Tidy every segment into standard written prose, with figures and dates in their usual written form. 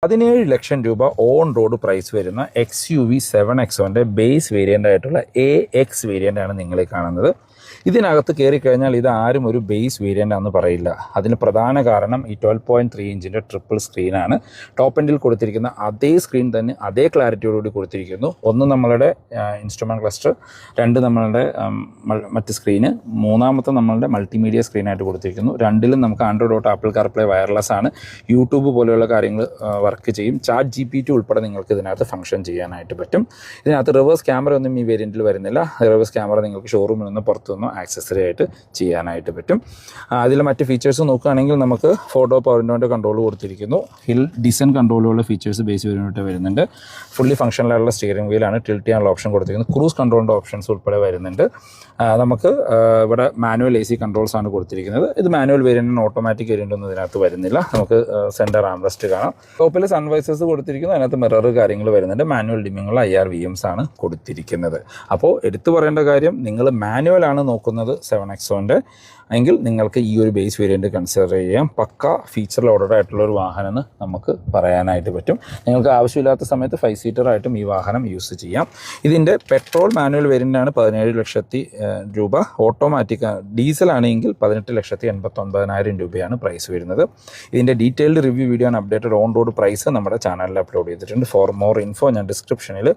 17 ലക്ഷം രൂപ on road price വരുന്ന XUV 7X1 base variant ആയിട്ടുള്ള AX വേരിയൻ്റ് ആണ് നിങ്ങൾ കാണുന്നത്. ഇതിനകത്ത് കയറിക്കഴിഞ്ഞാൽ ഇത് ആരും ഒരു ബേസ് വേരിയൻ്റ് ആണെന്ന് പറയില്ല. അതിന് പ്രധാന കാരണം ഈ 12.3 ഇഞ്ചിൻ്റെ ട്രിപ്പിൾ സ്ക്രീനാണ്. ടോപ്പ് എൻഡിൽ കൊടുത്തിരിക്കുന്ന അതേ സ്ക്രീൻ തന്നെ അതേ ക്ലാരിറ്റിയോടുകൂടി കൊടുത്തിരിക്കുന്നു. ഒന്ന് നമ്മളുടെ ഇൻസ്ട്രുമെൻറ്റ് ക്ലസ്റ്റർ, രണ്ട് നമ്മളുടെ മറ്റ് സ്ക്രീന്, മൂന്നാമത്തെ നമ്മളുടെ മൾട്ടിമീഡിയ സ്ക്രീനായിട്ട് കൊടുത്തിരിക്കുന്നു. രണ്ടിലും നമുക്ക് Android auto, apple CarPlay wireless ആണ്. യൂട്യൂബ് പോലെയുള്ള കാര്യങ്ങൾ വർക്ക് ചെയ്യും. ചാറ്റ് GPT ഉൾപ്പെടെ നിങ്ങൾക്ക് ഇതിനകത്ത് ഫംഗ്ഷൻ ചെയ്യാനായിട്ട് പറ്റും. ഇതിനകത്ത് റിവേഴ്സ് ക്യാമറ ഒന്നും ഈ വേരിയൻറ്റിൽ വരുന്നില്ല. റിവേഴ്സ് ക്യാമറ നിങ്ങൾക്ക് ഷോറൂമിൽ നിന്ന് പുറത്തുനിന്ന് ആക്സസറി ആയിട്ട് ചെയ്യാനായിട്ട് പറ്റും. അതിൽ മറ്റ് ഫീച്ചേഴ്സ് നോക്കുകയാണെങ്കിൽ നമുക്ക് ഫോട്ടോ പവറിൻ്റെ കൺട്രോൾ കൊടുത്തിരിക്കുന്നു. ഹിൽ ഡിസൈൻ കൺട്രോളുള്ള ഫീച്ചേഴ്സ് ബേസ് വേരിയൻ്റ് വരുന്നുണ്ട്. ഫുള്ളി ഫംഗ്ഷനിലുള്ള സ്റ്റിയറിംഗ് വീലാണ്. ടിൽറ്റ് ചെയ്യാനുള്ള ഓപ്ഷൻ കൊടുത്തിരിക്കുന്നത്. ക്രൂസ് കൺട്രോളിൻ്റെ ഓപ്ഷൻസ് ഉൾപ്പെടെ വരുന്നുണ്ട്. നമുക്ക് ഇവിടെ മാനുവൽ AC കൺട്രോൾസ് ആണ് കൊടുത്തിരിക്കുന്നത്. ഇത് മാനുവൽ വേരിയൻറ്റിന് ഓട്ടോമാറ്റിക് വേരിയൻ്റ് ഒന്നും ഇതിനകത്ത് വരുന്നില്ല. നമുക്ക് സെൻറ്റർ ആംറസ്റ്റ് കാണാം. ടോപ്പിൽ സൺവൈസേഴ്സ് കൊടുത്തിരിക്കുന്നു. അതിനകത്ത് മിറർ കാര്യങ്ങൾ വരുന്നുണ്ട്. മാനുവൽ ഡിമ്മിങ്ങുള്ള IR VMs ആണ് കൊടുത്തിരിക്കുന്നത്. അപ്പോൾ എടുത്തു പറയേണ്ട കാര്യം, നിങ്ങൾ മാനുവലാണ് നോക്കുന്നത് 7X1 എങ്കിൽ നിങ്ങൾക്ക് ഈ ഒരു ബേസ് വേരിയൻറ്റ് കൺസിഡർ ചെയ്യാം. പക്ക ഫീച്ചർ ലോഡഡ് ആയിട്ടുള്ളൊരു വാഹനം എന്ന് നമുക്ക് പറയാനായിട്ട് പറ്റും. നിങ്ങൾക്ക് ആവശ്യമില്ലാത്ത സമയത്ത് 5 സീറ്ററായിട്ടും ഈ വാഹനം യൂസ് ചെയ്യാം. ഇതിൻ്റെ പെട്രോൾ മാനുവൽ വേരിയൻ്റാണ് 17 ലക്ഷത്തി രൂപ. ഓട്ടോമാറ്റിക് ഡീസൽ ആണെങ്കിൽ 18,89,000 രൂപയാണ് പ്രൈസ് വരുന്നത്. ഇതിൻ്റെ detailed review video and updated on road price നമ്മുടെ ചാനലിൽ അപ്ലോഡ് ചെയ്തിട്ടുണ്ട്. ഫോർ മോർ ഇൻഫോ ഞാൻ ഡിസ്ക്രിപ്ഷനിൽ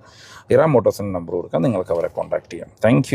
ഇറാം മോട്ടോഴ്സിൻ്റെ നമ്പർ കൊടുക്കാം. നിങ്ങൾക്ക് അവരെ കോൺടാക്ട് ചെയ്യാം. താങ്ക്